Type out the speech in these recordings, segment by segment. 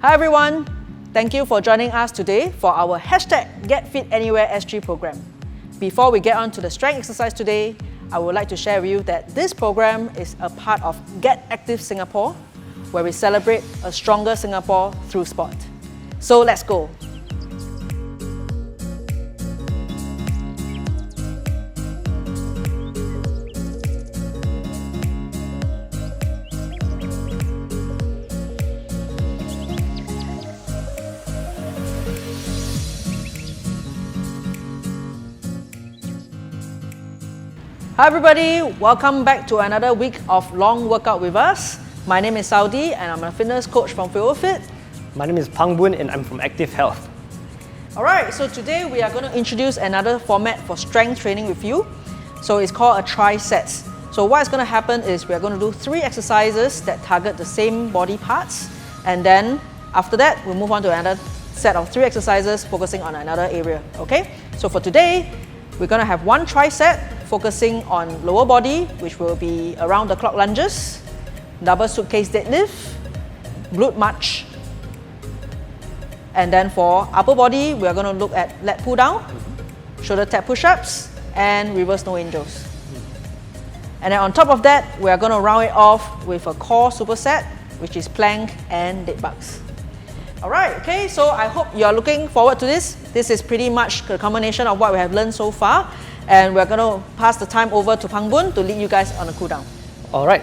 Hi everyone, thank you for joining us today for our #GetFitAnywhereSG program. Before we get on to the strength exercise today, I would like to share with you that this program is a part of Get Active Singapore, where we celebrate a stronger Singapore through sport. So let's go. Hi everybody, welcome back to another week of long workout with us. My name is Saudi and I'm a fitness coach from Fuelfit. My name is Pang Boon and I'm from Active Health. Alright, so today we are going to introduce another format for strength training with you. So it's called a Trisets. So what's going to happen is we are going to do 3 exercises that target the same body parts, and then after that we'll move on to another set of 3 exercises focusing on another area. Okay, so for today we're going to have 1 triset focusing on lower body, which will be around the clock lunges, double suitcase deadlift, glute march, and then for upper body we are going to look at leg pull down, shoulder tap push-ups, and reverse no angels. And then on top of that we are going to round it off with a core superset, which is plank and dead bugs. Alright, okay, so I hope you are looking forward to this. This is pretty much the combination of what we have learned so far. And we're going to pass the time over to Pang Boon to lead you guys on a cool down. Alright.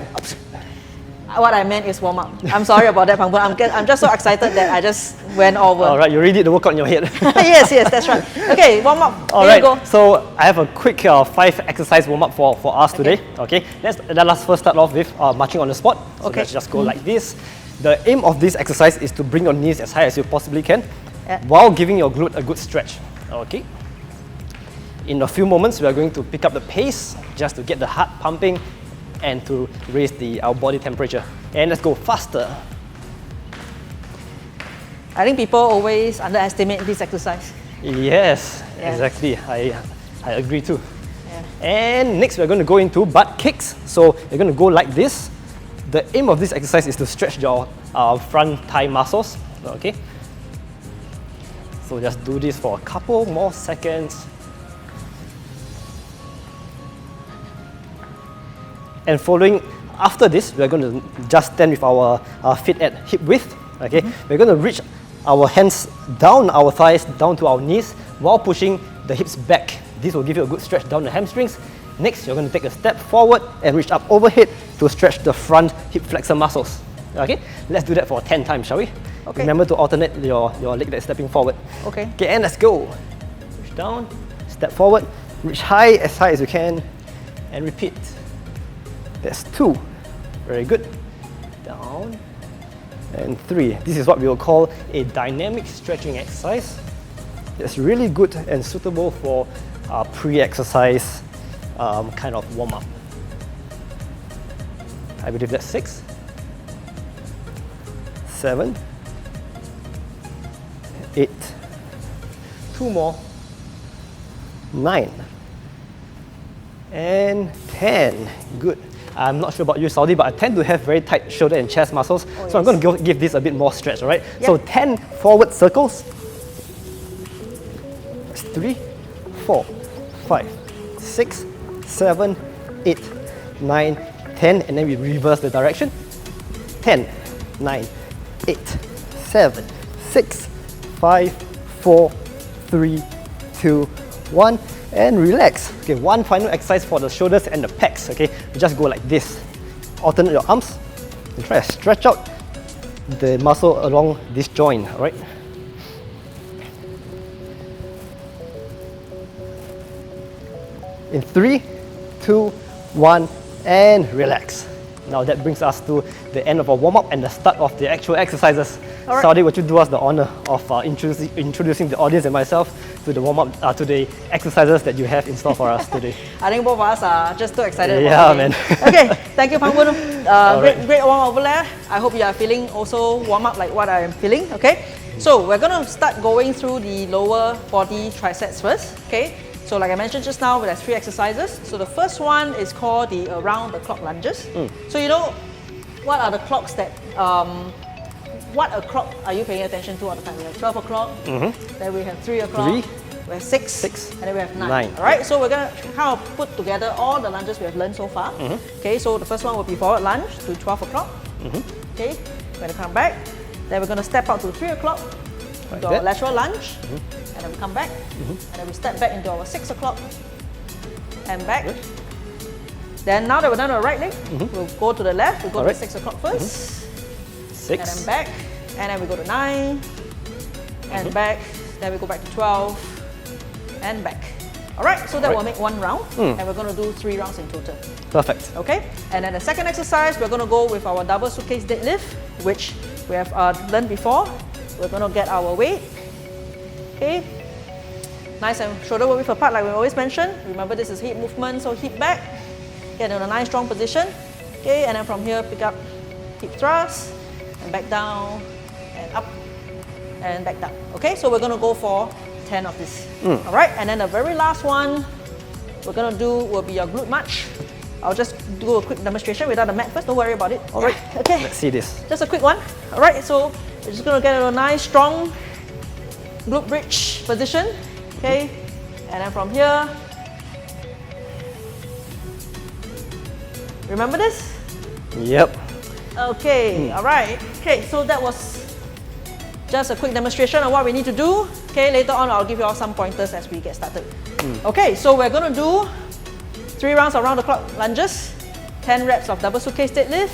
What I meant is warm up. I'm sorry about that, Pang Boon. I'm just so excited that I just went over. Alright, you already did the workout in your head. yes, that's right. Okay, warm up. Alright, Here you go. so I have a quick 5 exercise warm up for us today. Okay, let's first start off with marching on the spot. So let's just go like this. The aim of this exercise is to bring your knees as high as you possibly can while giving your glute a good stretch. Okay. In a few moments, we are going to pick up the pace just to get the heart pumping and to raise our body temperature. And let's go faster. I think people always underestimate this exercise. Yes, exactly. I agree too. Yeah. And next, we're going to go into butt kicks. So you're going to go like this. The aim of this exercise is to stretch your front thigh muscles. Okay. So just do this for a couple more seconds. And following after this, we're going to just stand with our feet at hip width. Okay, we're going to reach our hands down our thighs, down to our knees, while pushing the hips back. This will give you a good stretch down the hamstrings. Next, you're going to take a step forward and reach up overhead to stretch the front hip flexor muscles. Okay, let's do that for 10 times, shall we? Okay. Remember to alternate your leg that's stepping forward. Okay. Okay, and let's go. Push down, step forward, reach high as you can, and repeat. That's 2. Very good. Down. And 3. This is what we will call a dynamic stretching exercise. It's really good and suitable for pre-exercise kind of warm-up. I believe that's 6. 7. 8. 2 more. 9. And 10. Good. I'm not sure about you, Saudi, but I tend to have very tight shoulder and chest muscles. So I'm going to give this a bit more stretch, all right? Yep. So 10 forward circles. 3, 4, 5, 6, 7, 8, 9, 10. And then we reverse the direction. 10, 9, 8, 7, 6, 5, 4, 3, 2, 1. And relax. Okay, one final exercise for the shoulders and the pecs. Okay, you just go like this. Alternate your arms and try to stretch out the muscle along this joint. All right. In 3, 2, 1, and relax. Now that brings us to the end of our warm-up and the start of the actual exercises. Right. Saudi, would you do us the honor of introducing the audience and myself to the warm-up, to the exercises that you have in store for us today? I think both of us are just too excited. Yeah, man. Okay, thank you, Pang Boon. Great warm-up over there. I hope you are feeling also warm-up like what I am feeling. Okay, so we're going to start going through the lower body trisets first. Okay. So like I mentioned just now, there's 3 exercises. So the first one is called the around the clock lunges. So you know, what are the clocks that what o'clock are you paying attention to all the time? We have 12 o'clock, then we have 3 o'clock, 3, we have 6, and then we have 9. 9. All right, so we're gonna kind of put together all the lunges we have learned so far. Okay, so the first one will be forward lunge to 12 o'clock. Okay, we're gonna come back. Then we're gonna step out to 3 o'clock, Like into our that. lateral lunge, and then we come back, and then we step back into our 6 o'clock, and back. Good. Then now that we're done with the right leg, we'll go to the left, we'll go to Alright. 6 o'clock first, 6. and then back, and then we go to 9, and back, then we go back to 12, and back. Alright, so that will make 1 round, and we're going to do 3 rounds in total. Perfect. Okay, and then the second exercise, we're going to go with our double suitcase deadlift, which we have learned before. We're going to get our weight, okay, nice and shoulder width apart like we always mention. Remember this is hip movement, so hip back, get in a nice strong position, okay, and then from here pick up hip thrust, and back down, and up, and back down. Okay, so we're going to go for 10 of this. Alright, and then the very last one we're going to do will be your glute march. I'll just do a quick demonstration without the mat first, don't worry about it. Alright, Okay, let's see this. just a quick one. Alright, so we're just going to get in a nice strong glute bridge position. Okay, and then from here, remember this? Yep. Okay, alright. Okay, so that was just a quick demonstration of what we need to do. Okay, later on I'll give you all some pointers as we get started. Okay, so we're going to do 3 rounds of round the clock lunges, 10 reps of double suitcase deadlift,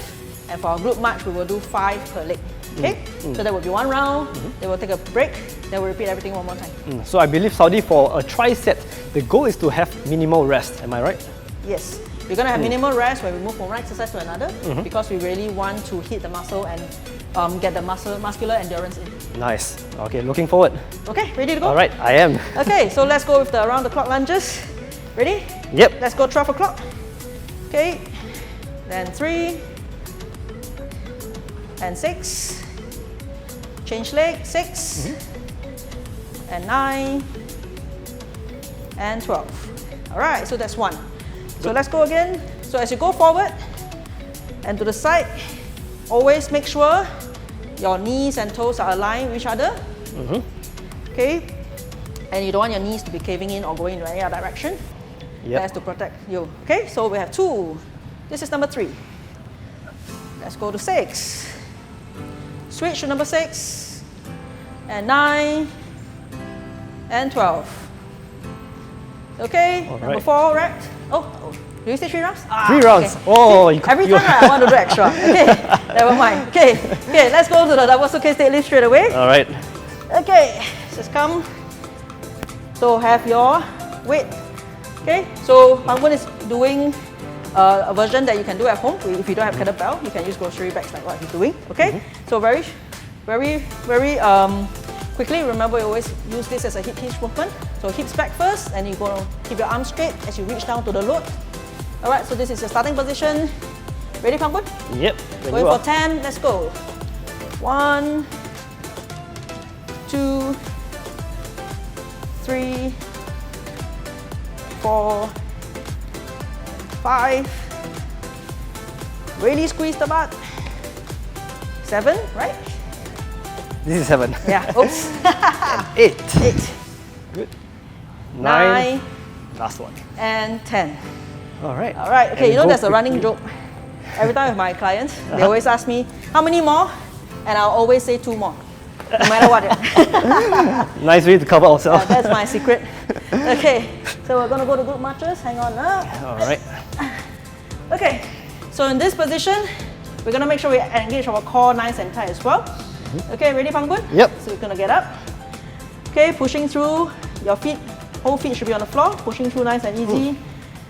and for our glute march we will do 5 per leg. Okay, so that will be 1 round, then we'll take a break, then we'll repeat everything one more time. So I believe, Saudi, for a Triset, the goal is to have minimal rest. Am I right? Yes, we're going to have minimal rest when we move from one exercise to another because we really want to hit the muscle and get the muscular endurance in. Nice. Okay, looking forward. Okay, ready to go? All right, I am. Okay, so let's go with the around the clock lunges. Ready? Yep. Let's go 12 o'clock. Okay, then 3, and 6, change leg, 6, and 9, and 12. All right, so that's 1. So let's go again. So as you go forward and to the side, always make sure your knees and toes are aligned with each other. Okay, and you don't want your knees to be caving in or going in any other direction. That's to protect you. Okay, so we have 2. This is number 3. Let's go to 6. Switch to number 6, and 9, and 12. Okay, number 4, right? Oh, do you say 3 rounds? 3 rounds. Okay. Oh, Every time I want to do extra. Okay, never mind. Okay, let's go to the double suitcase deadlift straight away. All right. Okay, just come. So have your weight. Okay, so Pangbun is doing a version that you can do at home. If you don't have kettlebell, you can use grocery bags like what he's doing. Okay, so very quickly, remember you always use this as a hip hinge movement. So hips back first, and you're going to keep your arms straight as you reach down to the load. Alright, so this is your starting position. Ready, Pangbun? Yep. Going for 10, let's go. 1, 2, 3, 4, 5. Really squeeze the butt. 7, right? This is 7. Yeah, oops. 8. 8. Good. 9. Last one. And 10. All right. Alright, okay, And you know go there's a running quickly. joke. Every time with my clients, they always ask me, how many more? And I'll always say 2 more. No matter what. Nice way to cover ourselves. That's my secret. Okay, so we're gonna go to glute marches. Hang on. All right. Okay, so in this position, we're gonna make sure we engage our core nice and tight as well. Okay, ready, Pangbun? Yep. So we're gonna get up. Okay, pushing through your feet. Whole feet should be on the floor. Pushing through nice and easy.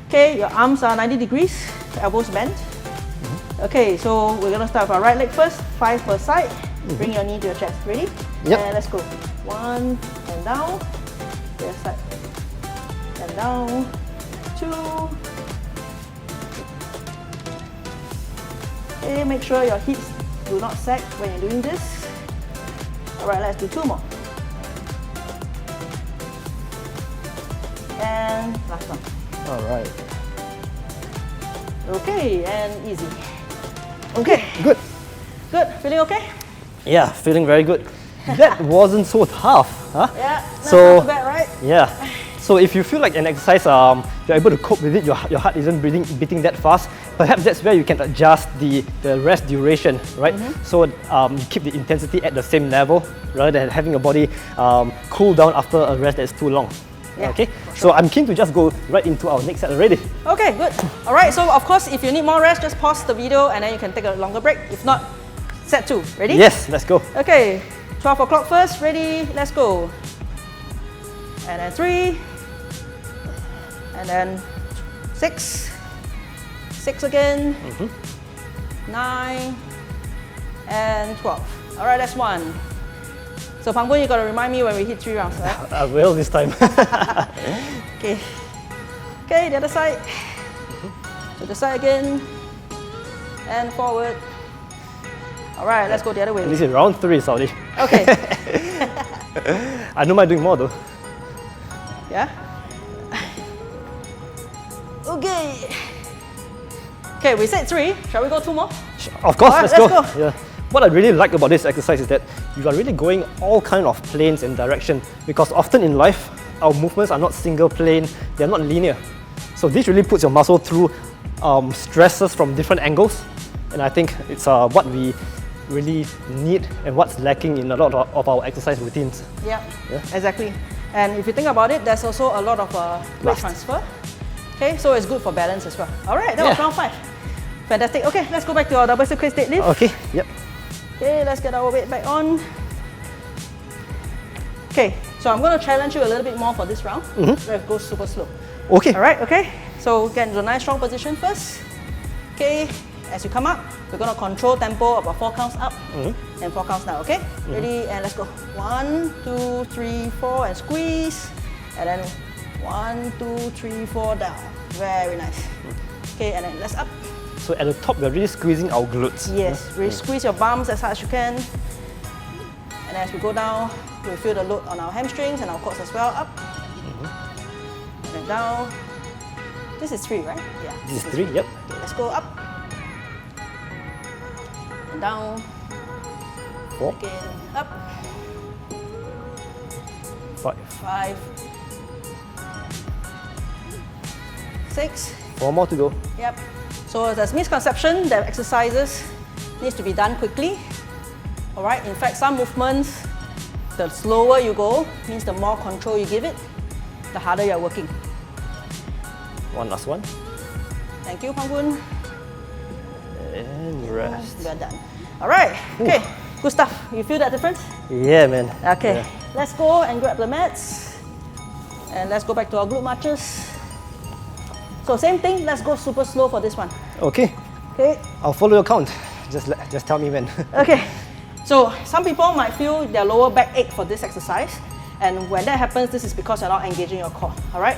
Okay, your arms are 90 degrees. Elbows bent. Okay, so we're gonna start with our right leg first. 5 per side. Bring your knee to your chest. Ready? Yep. And let's go. 1 and down. To your side. And down. 2. Okay, make sure your hips do not sag when you're doing this. Alright, let's do 2 more. And last one. All right. Okay, and easy. Okay, Good. good. Feeling okay? Yeah, feeling very good. That wasn't so tough, huh? Yeah, that's so, not too bad, right? Yeah. So if you feel like an exercise, you're able to cope with it, your heart isn't beating that fast, perhaps that's where you can adjust the rest duration, right? So you keep the intensity at the same level rather than having your body cool down after a rest that's too long. Yeah, okay, sure. so I'm keen to just go right into our next set already. Okay, good. All right, so of course, if you need more rest, just pause the video and then you can take a longer break. If not, set 2. Ready? Yes, let's go. Okay, 12 o'clock first. Ready? Let's go. And then 3. And then 6. 6 again. 9. And 12. All right, that's 1. So Pangboon, you got to remind me when we hit 3 rounds, right? I will this time. Okay. Okay, the other side. To the side again. And forward. All right, let's go the other way. This is round 3, Saudi. Okay. I don't mind doing more though. Yeah? Okay. Okay, we said 3. Shall we go 2 more? Of course, All right, let's go. let's go. Yeah. What I really like about this exercise is that you are really going all kind of planes and direction, because often in life, our movements are not single plane, they're not linear. So this really puts your muscle through stresses from different angles, and I think it's what we really need and what's lacking in a lot of our exercise routines. Yeah, exactly. And if you think about it, there's also a lot of weight transfer. Okay, so it's good for balance as well. All right, that was round 5. Fantastic. Okay, let's go back to our double suitcase deadlift. Okay, yep. Okay, let's get our weight back on. Okay, so I'm going to challenge you a little bit more for this round. Let's go super slow. Okay. All right, okay. So get into a nice strong position first. Okay, as you come up, we're going to control tempo about 4 counts up and 4 counts down, okay? Ready, and let's go. 1, 2, 3, 4, and squeeze. And then 1, 2, 3, 4, down. Very nice. Okay, and then let's up. So at the top, we're really squeezing our glutes. Yes, really squeeze your bums as hard as you can. And as we go down, we'll feel the load on our hamstrings and our quads as well. Up. And then down. This is 3, right? Yeah. This is 3, yep. Okay, let's go up. And down. 4. Again, up. 5. 5. 6. 4 more to go. Yep. So there's misconception that exercises needs to be done quickly. All right. In fact, some movements, the slower you go means the more control you give it, the harder you're working. One last one. Thank you, Pangboon. And rest. We are done. All right. Okay. Good stuff. You feel that difference? Yeah, man. Okay. Yeah. Let's go and grab the mats. And let's go back to our glute marches. So same thing, let's go super slow for this one. Okay. Okay. I'll follow your count. Just tell me when. Okay. So some people might feel their lower back ache for this exercise. And when that happens, this is because you're not engaging your core. All right?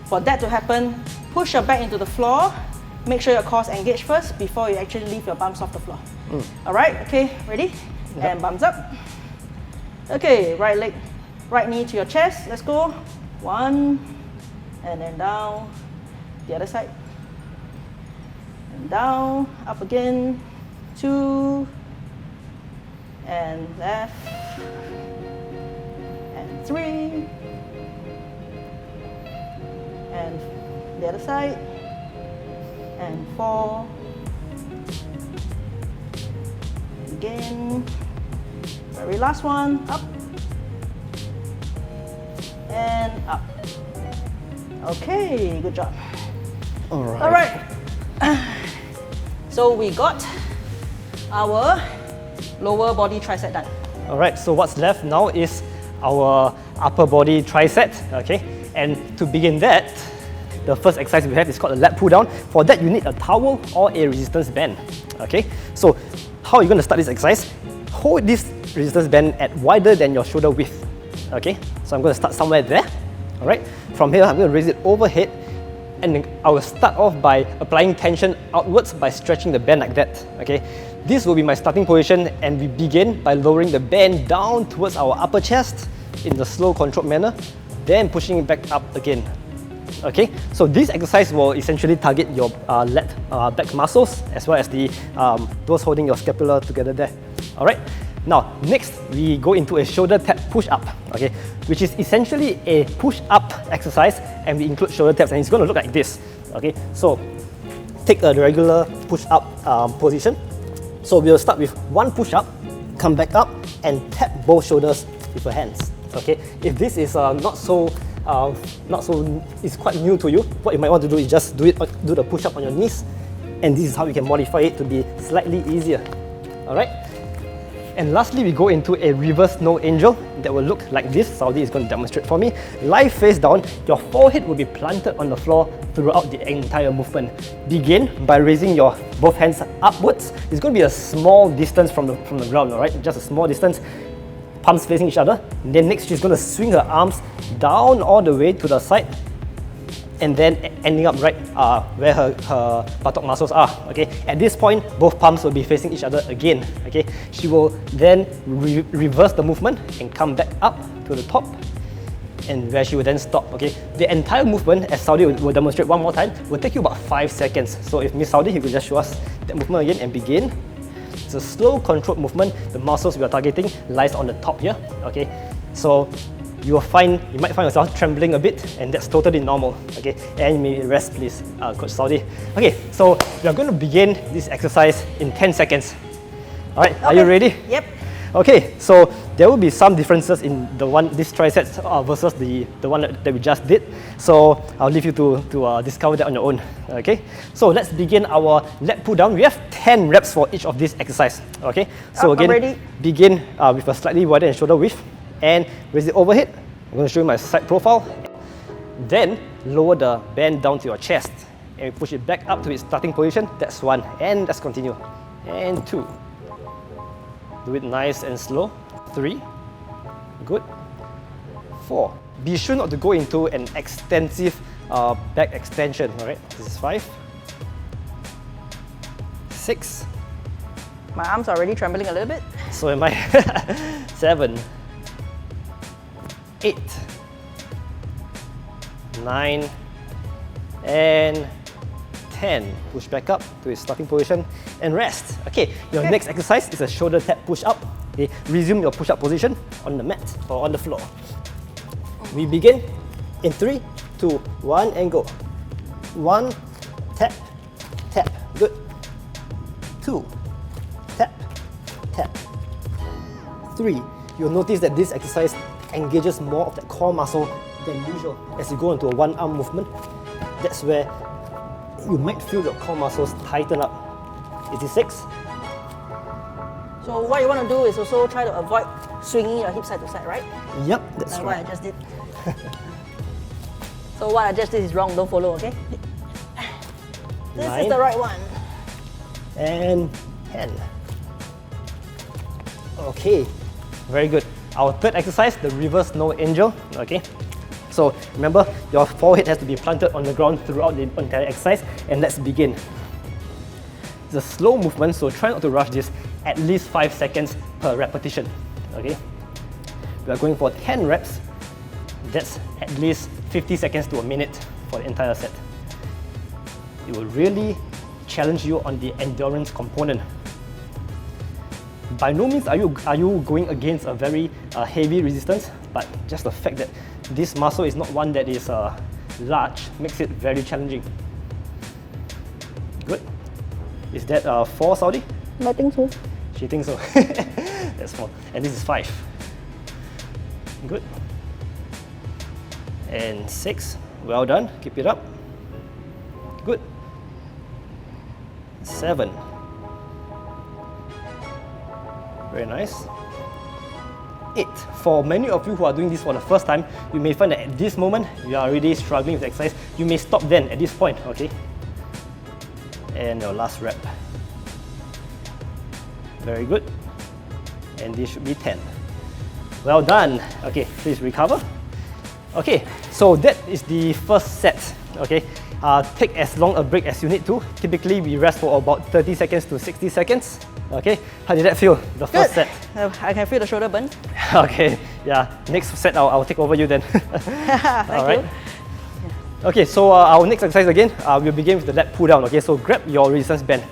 For that to happen, push your back into the floor. Make sure your core's engaged first before you actually lift your bums off the floor. All right? Okay, ready? Yep. And bums up. Okay, right leg, right knee to your chest. Let's go. 1, and then down. The other side. And down, up again. 2, and left. And 3. And the other side. And 4. Again. Very last one. Up. And up. Okay, good job. All right. All right. So we got our lower body tricep done. All right. So what's left now is our upper body tricep. Okay. And to begin that, the first exercise we have is called a lat pull down. For that, you need a towel or a resistance band. Okay. So how are you going to start this exercise? Hold this resistance band at wider than your shoulder width. Okay. So I'm going to start somewhere there. All right. From here, I'm going to raise it overhead, and I will start off by applying tension outwards by stretching the band like that. Okay, this will be my starting position, and we begin by lowering the band down towards our upper chest in the slow, controlled manner, then pushing it back up again. Okay, so this exercise will essentially target your back muscles as well as the those holding your scapula together there. All right. Now, next we go into a shoulder tap push-up, okay, which is essentially a push-up exercise, and we include shoulder taps, and it's going to look like this, okay. So, take a regular push-up position. So we'll start with one push-up, come back up, and tap both shoulders with your hands, okay. If this is it's quite new to you, what you might want to do is just do the push-up on your knees, and this is how you can modify it to be slightly easier, all right. And lastly, we go into a reverse no angel that will look like this. Saudi is going to demonstrate for me. Lie face down, your forehead will be planted on the floor throughout the entire movement. Begin by raising your both hands upwards. It's going to be a small distance from the ground, all right? Just a small distance, palms facing each other. And then next, she's going to swing her arms down all the way to the side, and then ending up right where her buttock muscles are, okay? At this point, both palms will be facing each other again, okay? She will then reverse the movement and come back up to the top, and where she will then stop, okay? The entire movement, as Saudi will demonstrate one more time, will take you about 5 seconds. So if Miss Saudi, he will just show us that movement again and begin. It's a slow, controlled movement. The muscles we are targeting lies on the top here, okay? So you might find yourself trembling a bit, and that's totally normal, okay? And you may rest, please, Coach Saudi. Okay, so we are going to begin this exercise in 10 seconds. All right, okay. Are you ready? Yep. Okay, so there will be some differences in this Trisets versus the one that we just did. So I'll leave you to discover that on your own, okay? So let's begin our leg pull down. We have 10 reps for each of these exercises, okay? So again, begin with a slightly wider and shoulder width, and raise it overhead. I'm going to show you my side profile. Then lower the band down to your chest, and we push it back up to its starting position. That's 1, and let's continue. And 2. Do it nice and slow. 3. Good. 4. Be sure not to go into an extensive back extension. All right. This is 5. 6. My arms are already trembling a little bit. So am I. 7. 8, 9, and 10. Push back up to its starting position and rest. Okay, your next exercise is a shoulder tap push up. Okay, resume your push up position on the mat or on the floor. We begin in 3, 2, 1, and go. 1, tap, tap. Good. 2, tap, tap. 3. You'll notice that this exercise engages more of that core muscle than usual. As you go into a one-arm movement, that's where you might feel your core muscles tighten up. Is it 6? So what you want to do is also try to avoid swinging your hips side to side, right? Yep, that's like right. What I just did. So what I just did is wrong, don't follow, okay? This 9, is the right one. And 10. Okay, very good. Our third exercise, the reverse no angel, okay? So remember, your forehead has to be planted on the ground throughout the entire exercise, and let's begin. It's a slow movement, so try not to rush this, at least 5 seconds per repetition, okay? We are going for 10 reps, that's at least 50 seconds to a minute for the entire set. It will really challenge you on the endurance component. By no means are you going against a very heavy resistance, but just the fact that this muscle is not one that is large makes it very challenging. Good. Is that 4, Saudi? I think so. She thinks so. That's 4. And this is 5. Good. And 6. Well done. Keep it up. Good. 7. Very nice. 8. For many of you who are doing this for the first time, you may find that at this moment, you are already struggling with the exercise. You may stop then at this point, okay? And your last rep. Very good. And this should be 10. Well done. Okay, please recover. Okay, so that is the first set, okay? Take as long a break as you need to. Typically, we rest for about 30 seconds to 60 seconds. Okay, how did that feel, the first set? I can feel the shoulder burn. Okay, yeah, next set I'll take over you then. Thank you. Okay, so our next exercise again, we'll begin with the leg pull down. Okay, so grab your resistance band.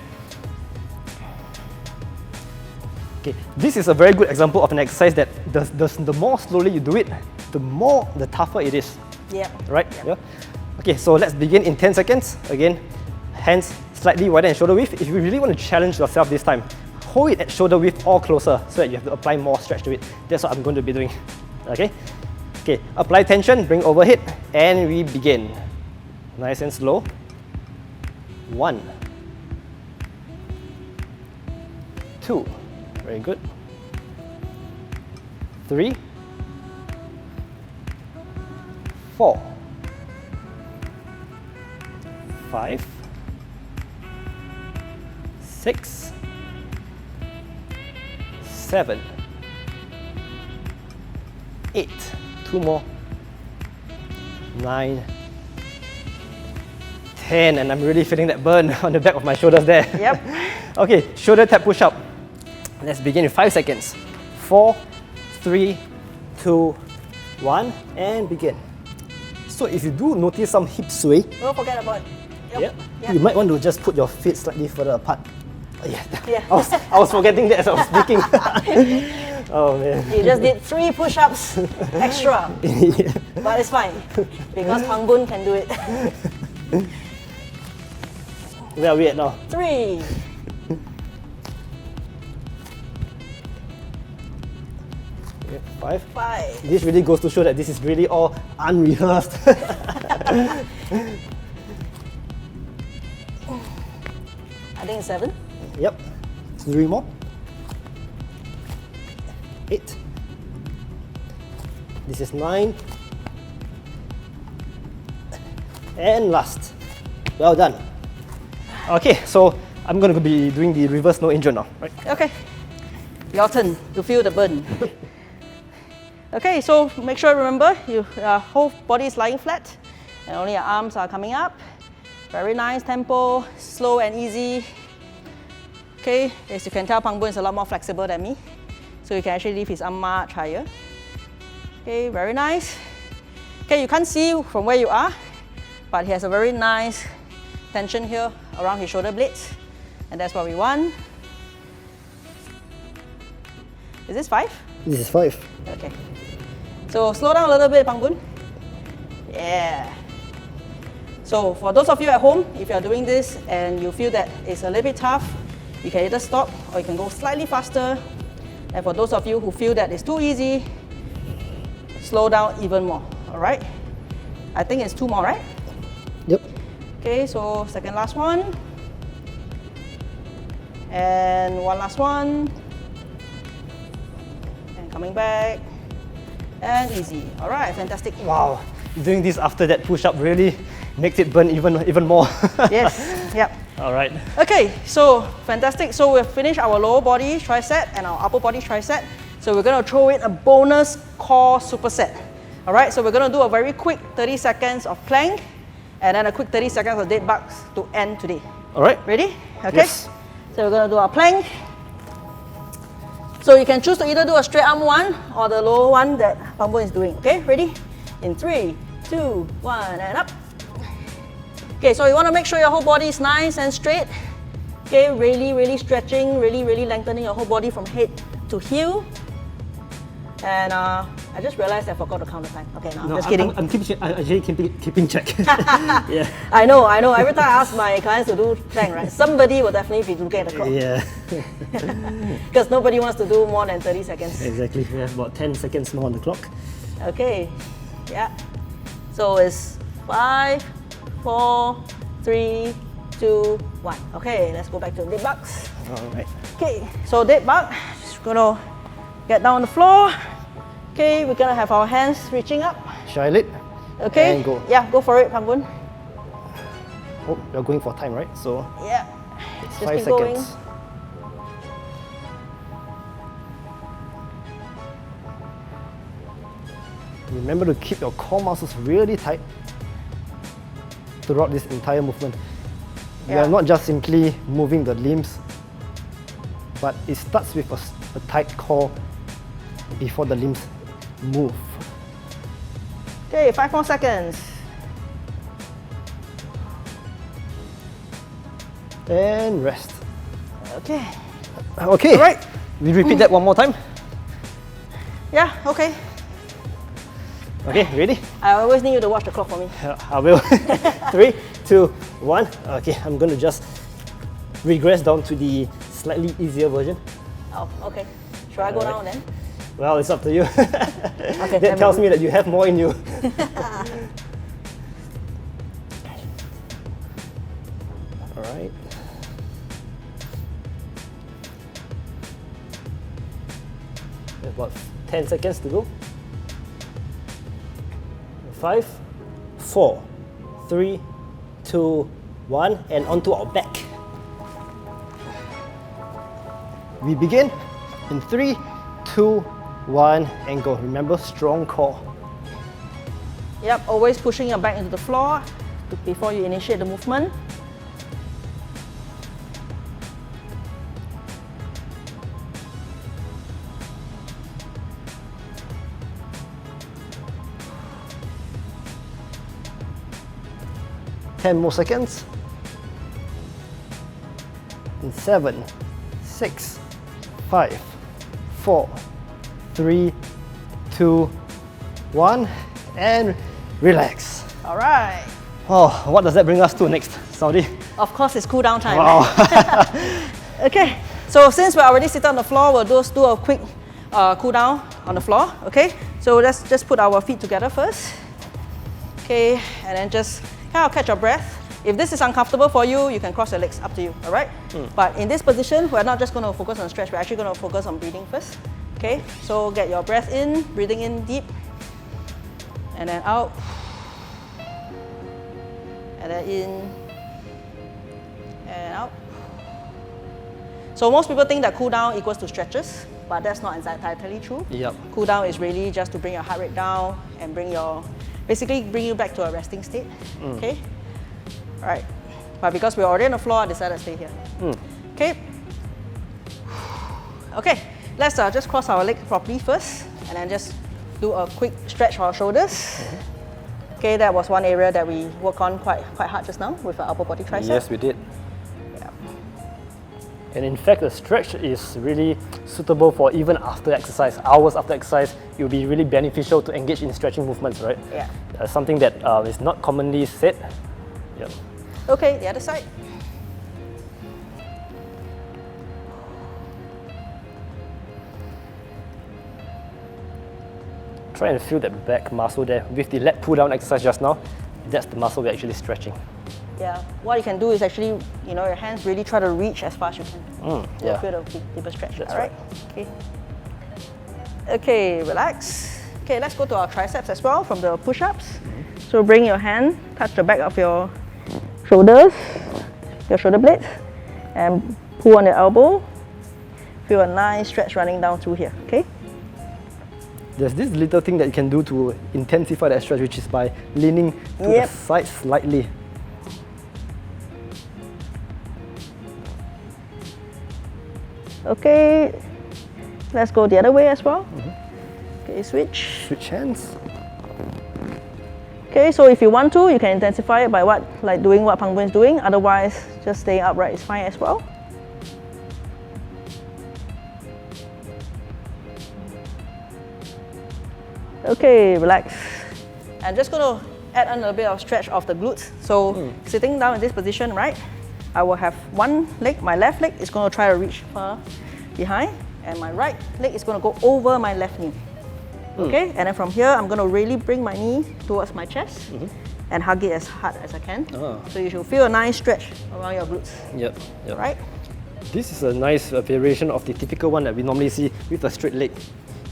Okay, this is a very good example of an exercise that the more slowly you do it, the tougher it is. Yeah. Right? Yeah. Okay, so let's begin in 10 seconds. Again, hands slightly wider than shoulder width. If you really want to challenge yourself this time, hold it at shoulder width or closer so that you have to apply more stretch to it. That's what I'm going to be doing. Okay? Okay, apply tension, bring overhead, and we begin. Nice and slow. 1, 2, very good. 3, 4, 5, 6, 7, 8, 2 more, 9, 10, and I'm really feeling that burn on the back of my shoulders there. Yep. Okay, shoulder tap push up. Let's begin in 5 seconds. 4, 3, 2, 1, and begin. So if you do notice some hip sway, Don't forget about it. Yep. you might want to just put your feet slightly further apart. Oh, yeah. Yeah. I was forgetting that as I was speaking. Oh man. You just did 3 push-ups extra. Yeah. But it's fine because Pang Boon can do it. Where are we at now? 3, 5. 5. This really goes to show that this is really all unrehearsed. I think it's 7. Yep. 3 more. 8. This is 9. And last. Well done. Okay, so I'm going to be doing the reverse no injury now, right? Okay. Your turn to feel the burn. Okay, so make sure, remember, your whole body is lying flat and only your arms are coming up. Very nice tempo, slow and easy. Okay, as you can tell, Pang Boon is a lot more flexible than me. So you can actually leave his arm much higher. Okay, very nice. Okay, you can't see from where you are, but he has a very nice tension here around his shoulder blades. And that's what we want. Is this 5? This is 5. Okay. So slow down a little bit, Pang Boon. Yeah. So for those of you at home, if you're doing this and you feel that it's a little bit tough, you can either stop or you can go slightly faster. And for those of you who feel that it's too easy, slow down even more, all right? I think it's 2 more, right? Yep. Okay, so second last one. And one last one. And coming back. And easy. All right, fantastic. Wow. Doing this after that push-up really makes it burn even more. Yes, yep. All right. Okay, so fantastic. So we've finished our lower body tricep and our upper body tricep. So we're going to throw in a bonus core superset. All right, so we're going to do a very quick 30 seconds of plank and then a quick 30 seconds of dead bugs to end today. All right. Ready? Okay. Yes. So we're going to do our plank. So you can choose to either do a straight arm one or the lower one that Pang Boon is doing. Okay, ready? In 3, 2, 1, and up. Okay, so you want to make sure your whole body is nice and straight. Okay, really stretching, really lengthening your whole body from head to heel. And I just realized I forgot to count the time. Okay, no, just kidding. I'm actually keeping check. Yeah. I know. Every time I ask my clients to do plank, right, somebody will definitely be looking at the clock. Yeah. Because nobody wants to do more than 30 seconds. Exactly. We have about 10 seconds more on the clock. Okay, yeah. So it's 5, 4, 3, 2, 1. Okay, let's go back to dead bugs. All right. Okay, so dead bug, just gonna get down on the floor. Okay, we're gonna have our hands reaching up. Shine it. Okay, And go. Yeah, go for it, Pang Boon. Oh, you're going for time, right? So Yeah, it's just 5 keep going. seconds. Remember to keep your core muscles really tight throughout this entire movement. You Yeah. are not just simply moving the limbs, but it starts with a tight core before the limbs move. Okay, 5 more seconds. And rest. Okay. Okay. All right. We repeat that one more time. Yeah, okay. Okay, ready? I always need you to watch the clock for me. I will. 3, 2, 1. Okay, I'm going to just regress down to the slightly easier version. Oh, okay. Should I go down then? Well, it's up to you. Okay, that tells me that you have more in you. Alright. About 10 seconds to go. 5, 4, 3, 2, 1, and onto our back. We begin in 3, 2, 1, and go. Remember, strong core. Yep, always pushing your back into the floor before you initiate the movement. Ten more seconds. In 7, 6, 5, 4, 3, 2, 1, and relax. All right. Oh, what does that bring us to next, Saudi? Of course, it's cool down time. Wow. Okay, so since we're already sitting on the floor, we'll just do a quick cool down on the floor. Okay, so let's just put our feet together first. Okay, and then just kind of catch your breath. If this is uncomfortable for you, you can cross your legs, up to you, all right? But in this position, we're not just going to focus on stretch, we're actually going to focus on breathing first. Okay, so get your breath in, breathing in deep, and then out, and then in, and out. So most people think that cool down equals to stretches, but that's not entirely true. Yep. Cool down is really just to bring your heart rate down and basically bring you back to a resting state. Okay? All right. But because we're already on the floor, I decided to stay here. Okay. Okay. Let's just cross our leg properly first, and then just do a quick stretch for our shoulders. Okay, that was one area that we worked on quite hard just now with our upper body tricep. Yes, we did. Yeah. And in fact, the stretch is really suitable for even after exercise, hours after exercise. It will be really beneficial to engage in stretching movements, right? Yeah. Something that is not commonly said. Yeah. Okay, the other side. Try and feel that back muscle there. With the leg pull down exercise just now, that's the muscle we're actually stretching. Yeah, what you can do is actually, your hands really try to reach as far as you can. Yeah. Feel the deeper stretch. That's all right. Okay. Okay, relax. Okay, let's go to our triceps as well from the push-ups. So bring your hand, touch the back of your shoulders, your shoulder blades, and pull on your elbow. Feel a nice stretch running down through here. Okay. There's this little thing that you can do to intensify that stretch, which is by leaning to the side slightly. Okay, let's go the other way as well. Okay, switch. Switch hands. Okay, so if you want to, you can intensify it by doing what Pang Boon is doing. Otherwise, just staying upright is fine as well. Okay, relax. I'm just going to add on a bit of stretch of the glutes. So sitting down in this position, right? I will have one leg, my left leg is going to try to reach far behind, and my right leg is going to go over my left knee. Okay, and then from here, I'm going to really bring my knee towards my chest and hug it as hard as I can. So you should feel a nice stretch around your glutes. Yep. Right? This is a nice variation of the typical one that we normally see with a straight leg.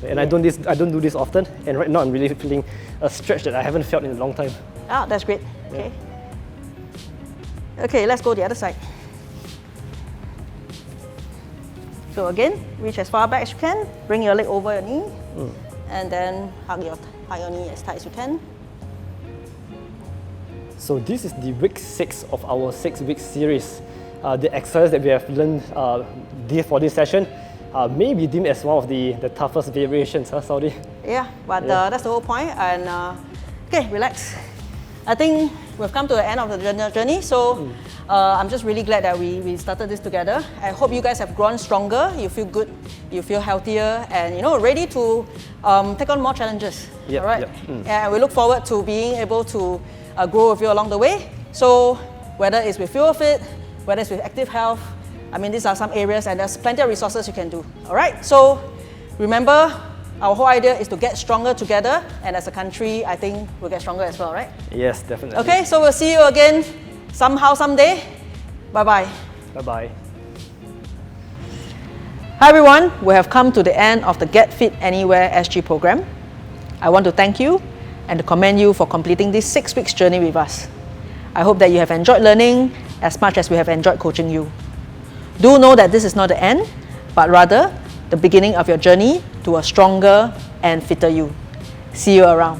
And I don't do this often, and right now I'm really feeling a stretch that I haven't felt in a long time. Ah, that's great. Okay. Okay, let's go the other side. So again, reach as far back as you can, bring your leg over your knee, and then hug your knee as tight as you can. So this is the week 6 of our 6-week series. The exercise that we have learned for this session may be deemed as one of the toughest variations, Saudi? Yeah, but that's the whole point. And okay, relax. I think we've come to the end of the journey. So I'm just really glad that we started this together. I hope you guys have grown stronger. You feel good, you feel healthier, and ready to take on more challenges. Yep, all right. yep. And we look forward to being able to grow with you along the way. So whether it's with Fuelfit, whether it's with active health, I mean, these are some areas, and there's plenty of resources you can do. All right. So remember, our whole idea is to get stronger together, and as a country, I think we'll get stronger as well, right? Yes, definitely. Okay, so we'll see you again somehow, someday. Bye-bye. Bye-bye. Hi everyone, we have come to the end of the Get Fit Anywhere SG program. I want to thank you and to commend you for completing this 6 weeks journey with us. I hope that you have enjoyed learning as much as we have enjoyed coaching you. Do know that this is not the end, but rather the beginning of your journey to a stronger and fitter you. See you around.